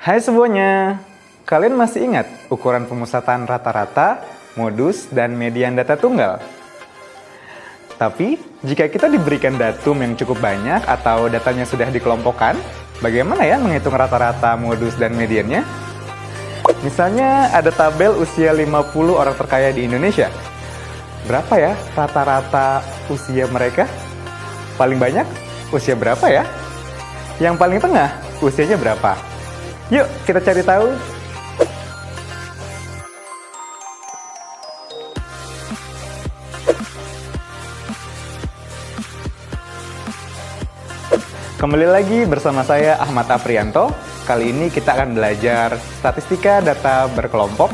Hai semuanya, kalian masih ingat ukuran pemusatan rata-rata, modus, dan median data tunggal? Tapi, jika kita diberikan datum yang cukup banyak atau datanya sudah dikelompokkan, bagaimana ya menghitung rata-rata, modus, dan mediannya? Misalnya ada tabel usia 50 orang terkaya di Indonesia. Berapa ya rata-rata usia mereka? Paling banyak usia berapa ya? Yang paling tengah usianya berapa? Yuk kita cari tahu. Kembali lagi bersama saya Ahmad Aprianto. Kali ini kita akan belajar statistika data berkelompok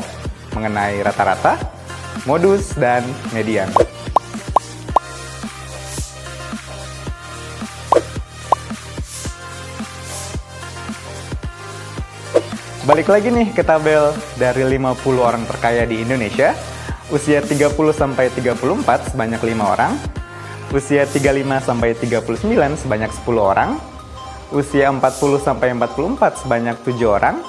mengenai rata-rata, modus, dan median. Balik lagi nih ke tabel dari 50 orang terkaya di Indonesia. Usia 30-34 sebanyak 5 orang. Usia 35-39 sebanyak 10 orang. Usia 40-44 sebanyak 7 orang.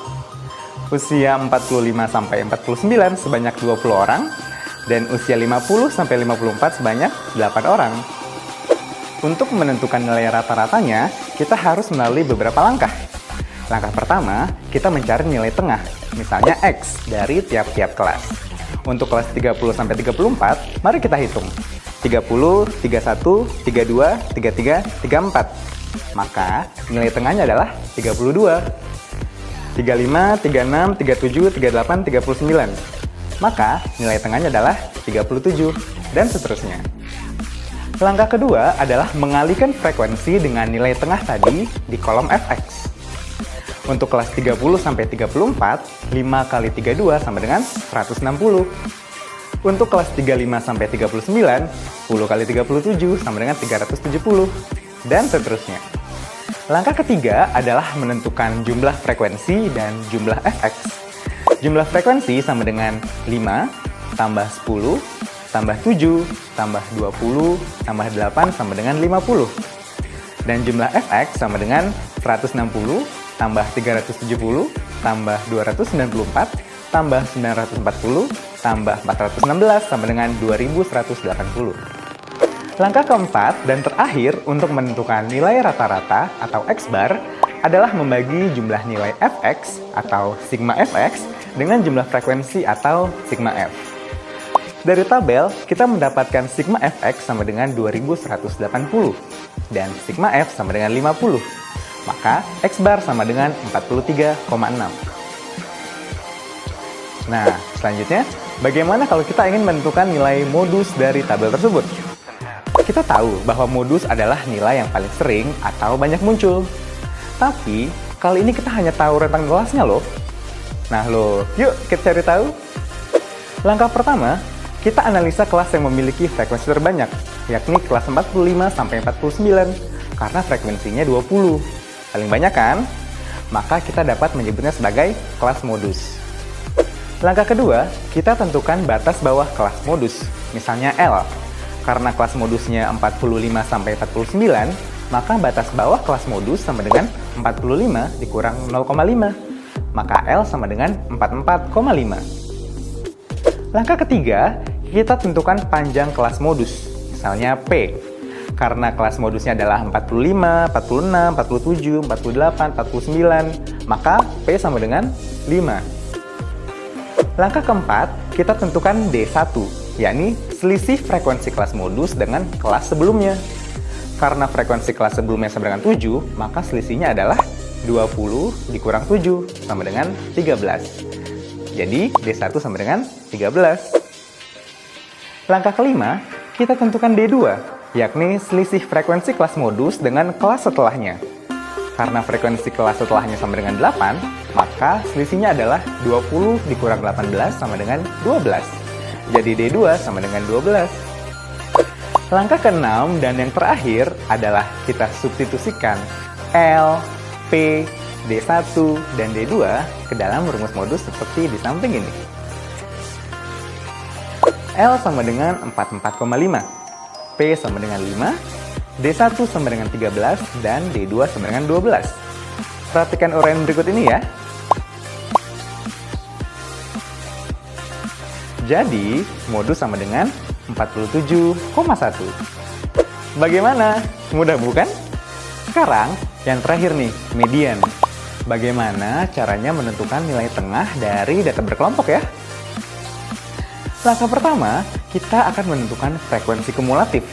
Usia 45-49 sebanyak 20 orang. Dan usia 50-54 sebanyak 8 orang. Untuk menentukan nilai rata-ratanya, kita harus melalui beberapa langkah. Langkah pertama, kita mencari nilai tengah, misalnya X dari tiap-tiap kelas. Untuk kelas 30-34, mari kita hitung. 30, 31, 32, 33, 34. Maka nilai tengahnya adalah 32. 35, 36, 37, 38, 39. Maka nilai tengahnya adalah 37, dan seterusnya. Langkah kedua adalah mengalihkan frekuensi dengan nilai tengah tadi di kolom fx. Untuk kelas 30-34, 5 kali 32 sama dengan 160. Untuk kelas 35-39, 10 kali 37 sama dengan 370. Dan seterusnya. Langkah ketiga adalah menentukan jumlah frekuensi dan jumlah fx. Jumlah frekuensi sama dengan 5, tambah 10, tambah 7, tambah 20, tambah 8 sama dengan 50. Dan jumlah fx sama dengan 160, tambah 370, tambah 294, tambah 940, tambah 416 sama dengan 2180. Langkah keempat dan terakhir untuk menentukan nilai rata-rata atau X-bar adalah membagi jumlah nilai fx atau sigma fx dengan jumlah frekuensi atau sigma f. Dari tabel, kita mendapatkan sigma fx sama dengan 2180 dan sigma f sama dengan 50. Maka X-bar sama dengan 43,6. Nah, selanjutnya, bagaimana kalau kita ingin menentukan nilai modus dari tabel tersebut? Kita tahu bahwa modus adalah nilai yang paling sering atau banyak muncul. Tapi, kali ini kita hanya tahu rentang kelasnya loh. Nah loh, yuk kita cari tahu. Langkah pertama, kita analisa kelas yang memiliki frekuensi terbanyak, yakni kelas 45-49, karena frekuensinya 20. Paling banyak kan? Maka kita dapat menyebutnya sebagai kelas modus. Langkah kedua, kita tentukan batas bawah kelas modus, misalnya L. Karena kelas modusnya 45-49, maka batas bawah kelas modus sama dengan 45 dikurang 0,5. Maka L sama dengan 44,5. Langkah ketiga, kita tentukan panjang kelas modus, misalnya P. Karena kelas modusnya adalah 45, 46, 47, 48, 49, maka P sama dengan 5. Langkah keempat, kita tentukan D1, yakni selisih frekuensi kelas modus dengan kelas sebelumnya. Karena frekuensi kelas sebelumnya sama dengan 7, maka selisihnya adalah 20 dikurang 7 sama dengan 13. Jadi D1 sama dengan 13. Langkah kelima, kita tentukan D2, yakni selisih frekuensi kelas modus dengan kelas setelahnya. Karena frekuensi kelas setelahnya sama dengan 8, maka selisihnya adalah 20 dikurang 18 sama dengan 12. Jadi D2 sama dengan 12. Langkah keenam dan yang terakhir adalah kita substitusikan L, P, D1, dan D2 ke dalam rumus modus seperti di samping ini. L sama dengan 44,5. P sama dengan 5, D1 sama dengan 13, dan D2 sama dengan 12. Perhatikan uraian berikut ini ya. Jadi, modus sama dengan 47,1. Bagaimana? Mudah bukan? Sekarang, yang terakhir nih, median. Bagaimana caranya menentukan nilai tengah dari data berkelompok ya? Langkah pertama, kita akan menentukan frekuensi kumulatif.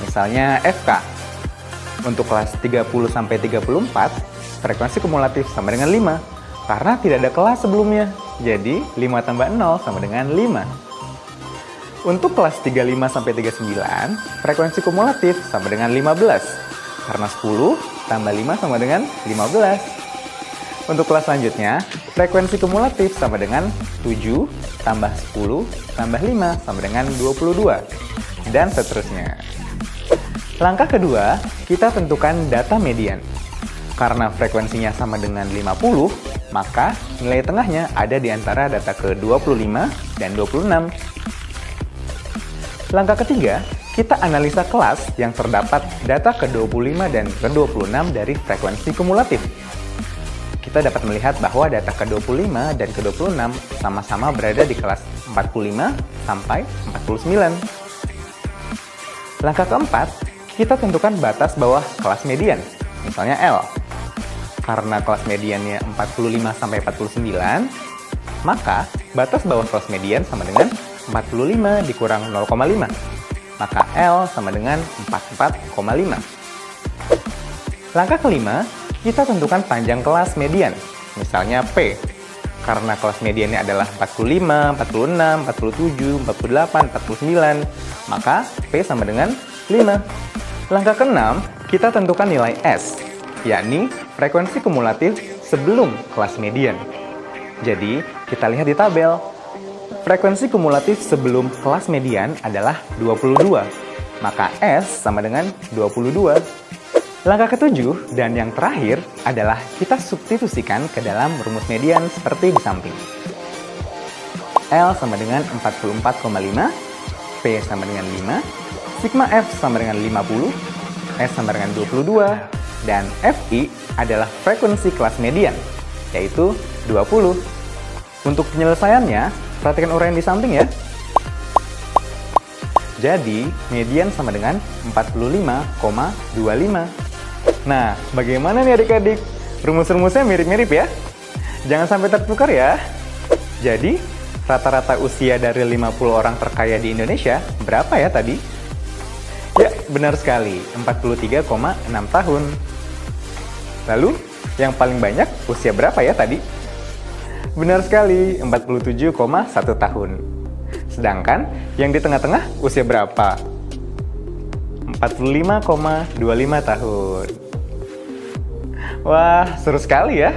Misalnya FK. Untuk kelas 30-34, frekuensi kumulatif sama dengan 5. Karena tidak ada kelas sebelumnya. Jadi, 5 tambah 0 sama dengan 5. Untuk kelas 35-39, frekuensi kumulatif sama dengan 15. Karena 10 tambah 5 sama dengan 15. Untuk kelas selanjutnya, frekuensi kumulatif sama dengan 7 tambah 10 tambah 5 sama dengan 22. Dan seterusnya. Langkah kedua, kita tentukan data median. Karena frekuensinya sama dengan 50, maka nilai tengahnya ada di antara data ke-25 dan 26. Langkah ketiga, kita analisa kelas yang terdapat data ke-25 dan ke-26 dari frekuensi kumulatif. Kita dapat melihat bahwa data ke-25 dan ke-26 sama-sama berada di kelas 45 sampai 49. Langkah keempat, kita tentukan batas bawah kelas median, misalnya L. Karena kelas mediannya 45 sampai 49, maka batas bawah kelas median sama dengan 45 dikurang 0,5. Maka L sama dengan 44,5. Langkah kelima, kita tentukan panjang kelas median, misalnya P. Karena kelas mediannya adalah 45, 46, 47, 48, 49, maka P sama dengan 5. Langkah keenam, kita tentukan nilai S, yakni frekuensi kumulatif sebelum kelas median. Jadi, kita lihat di tabel. Frekuensi kumulatif sebelum kelas median adalah 22, maka S sama dengan 22. Langkah ketujuh dan yang terakhir adalah kita substitusikan ke dalam rumus median seperti di samping. L sama dengan 44,5, P sama dengan 5, sigma F sama dengan 50, S sama dengan 22, dan Fi adalah frekuensi kelas median, yaitu 20. Untuk penyelesaiannya, perhatikan uraian di samping ya. Jadi, median sama dengan 45,25. Nah, bagaimana nih adik-adik? Rumus-rumusnya mirip-mirip ya? Jangan sampai tertukar ya. Jadi, rata-rata usia dari 50 orang terkaya di Indonesia berapa ya tadi? Ya, benar sekali, 43,6 tahun. Lalu, yang paling banyak usia berapa ya tadi? Benar sekali, 47,1 tahun. Sedangkan yang di tengah-tengah usia berapa? 45,25 tahun. Wah, seru sekali ya.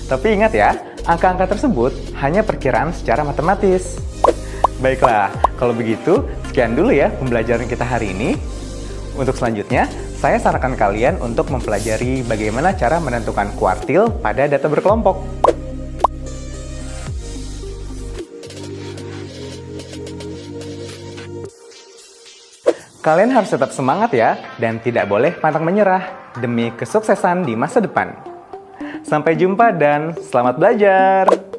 Tapi ingat ya, angka-angka tersebut hanya perkiraan secara matematis. Baiklah, kalau begitu, sekian dulu ya pembelajaran kita hari ini. Untuk selanjutnya, saya sarankan kalian untuk mempelajari bagaimana cara menentukan kuartil pada data berkelompok. Kalian harus tetap semangat ya, dan tidak boleh pantang menyerah demi kesuksesan di masa depan. Sampai jumpa dan selamat belajar!